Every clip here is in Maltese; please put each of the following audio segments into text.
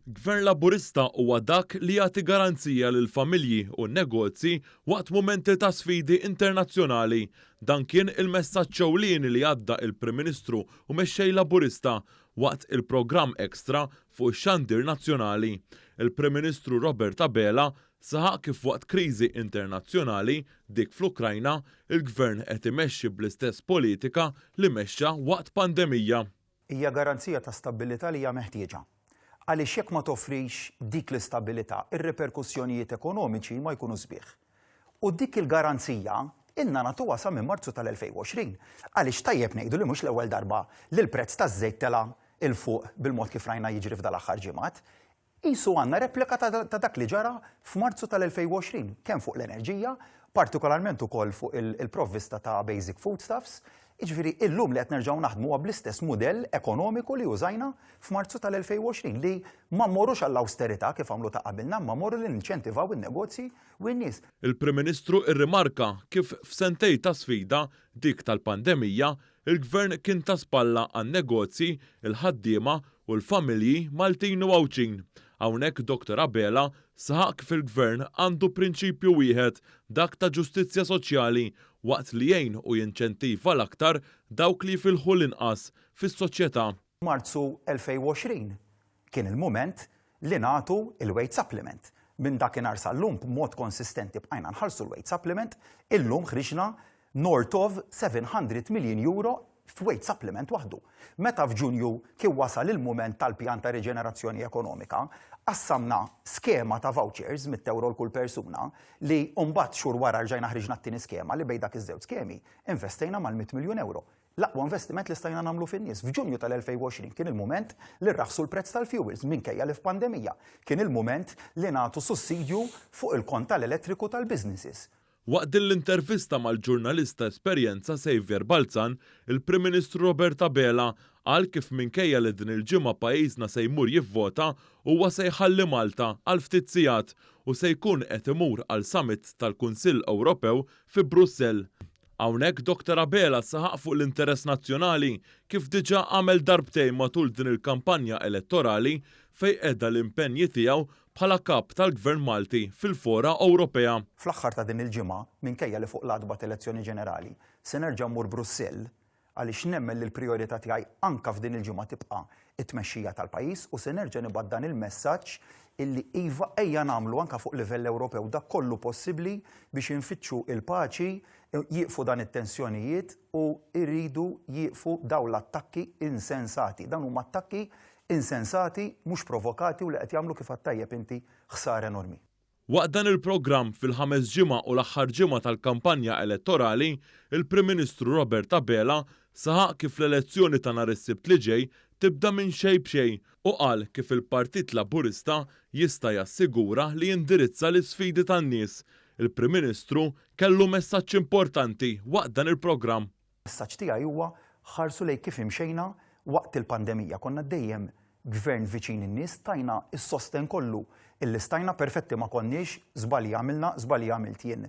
Gvern Laburista huwa dak li jagħti garanzija lil familji u n-negozji waqt mumenti ta' sfidi internazzjonali. Dan kien il-messaġġ ewlieni li għadda il-Prim Ministru u mexxej Laburista waqt il-programm Extra fuq ix-xandir nazzjonali. Il-Prim Ministru Robert Abela saħaq kif waqt kriżi internazzjonali dik fl-Ukrajna il-Gvern qed imexxi bl-istess politika li mexxa waqt pandemija. Hija garanzija ta' stabbilità li hija meħtieġa. Għaliex jekk ma toffrix dik l-istabilità, ir-reperkussjonijiet ekonomiċi ma jkunu sbieħ. U dik il-garanzija inna nagħtuha sa minn Marzu tal-2020. Għaliex tajjeb ngħidu li mhux l-ewwel darba li l-prezz taż-żejt tela' il fuq bil-mod kif rajna jiġri f'dal aħħar ġimgħat. Qisu għandna replika ta' dak li ġara f'Marzu tal-2020, kemm fuq l-enerġija, partikolarment ukoll fuq il-provvista ta' basic foodstuffs. Jiġifieri illum li qed nerġgħu naħdmu bl-istess mudell ekonomiku li użajna f'Marzu tal-2020 li ma mmorrux għall-awsterità kif għamlu ta' qabilna, ma mmorru li ninċentivaw in-negozji u n-nies. Il-Prim Ministru irrimarka kif f'sentej ta' sfida dik tal-pandemija il-Gvern kien ta' spalla għan-negozji, il-ħaddiema u l-familji Maltin u Għawċin. Hawnhekk Dr. Abela saħaq kif il-Gvern għandu prinċipju wieħed dak ta' ġustizzja soċjali waqt li jgħin u jinċentiva l-aktar dawk li jfilħu l-inqas fis-soċjetà. Marzu 2020 kien il-mument li nagħtu il-wage supplement. Minn dakinhar sal-lum b'mod konsistenti bqajna nħallsu l-wage supplement, illum ħriġna north of 700 million euro f'wage supplement waħdu. Meta f'Ġunju kien wasal il-mument tal-pjan ta' riġenerazzjoni ekonomika, qassamna skema ta' vouchers mit-euro l-kull persuna li mbagħad xhur wara rġajna ħriġna t-tieni skema li bejn dak iż-żewġ skemi investejna mal-100 miljun euro. L-aqwa investiment li stajna nagħmlu fin-nies. F'Ġunju tal-2020 kien il-mument li rraħsu l-prezz tal-fuels minkejja li f'pandemija. Kien il-mument li nagħtu sussidju fuq il-kont tal-elettriku tal-businesses. Waqt l-intervista mal-ġurnalista esperjenza Xavier Balzan, il-Prim Ministru Robert Abela qal kif minkejja li din il-ġimgħa pajjiżna se jmur jivvota huwa se jħalli Malta għal ftit sigħat u se jkun qed imur għal summit tal-Kunsill Ewropew fi Brussell. Hawnhekk Dr. Abela saħaq fuq l-interess nazzjonali kif diġà għamel darbtejn matul din il-kampanja elettorali fejn qiegħda l-impenji tiegħu bħala kap tal-Gvern Malti fil-fora Ewropea. Fl-aħħar ta' din il-ġimgħa minkejja li fuq l-adba elezzjoni ġenerali se nerġa' mmur Brussell għaliex nemmen li l-prijorità tiegħi anke f'din il-ġimgħa tibqa' it-tmexxija tal-pajjiż u se nerġa' nibgħat dan il-messaġġ illi iva ejja nagħmlu anke fuq livell Ewropew dak kollu possibbli biex infittxu il-paċi, jieqfu dan it-tensjonijiet u jridu jieqfu dawn l-attakki insensati. Dan huma attakki insensati mhux provokati u li qed jagħmlu kif għattajjeb inti ħsara enormi. Waqt dan il-programm fil-5 ġimgħa u l-aħħar ġimgħa tal-kampanja elettorali, il-Prim Ministru Robert Abela saħaq kif l-elezzjoni ta' nhar is-Sibt li ġej tibda minn xejn b'xejn u qal kif il-Partit Laburista jista' jassigura li jindirizza l-isfidi tan-nies. Il-Prim Ministru kellu messaġġ importanti waqt dan il-programm. Messaġġ tiegħi huwa ħarsu lejn kif imxejna waqt il-pandemija. Konna dejjem gvern viċin in-nies, tajna s-sosten kollu illi stajna perfetti ma konniex, żbalji għamilna, żbalji għamilt jien.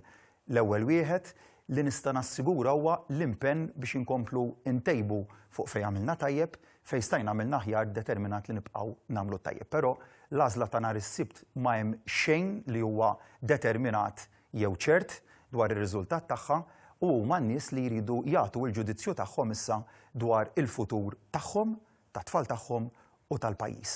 L-ewwel wieħed li nista' nassigura huwa l-impenn biex inkomplu ntejbu fuq fejn għamilna tajjeb, fejn stajna għamilna aħjar determinat li nibqgħu nagħmlu tajjeb. Però l-għażla ta' nhar is-Sibt ma hemm xejn li huwa determinat jew ċert dwar ir-riżultat tagħha u huma n-nies li jridu jagħtu l-ġudizzju tagħhom issa dwar il-futur tagħhom, tat-tfal tagħhom u tal-pajjiż.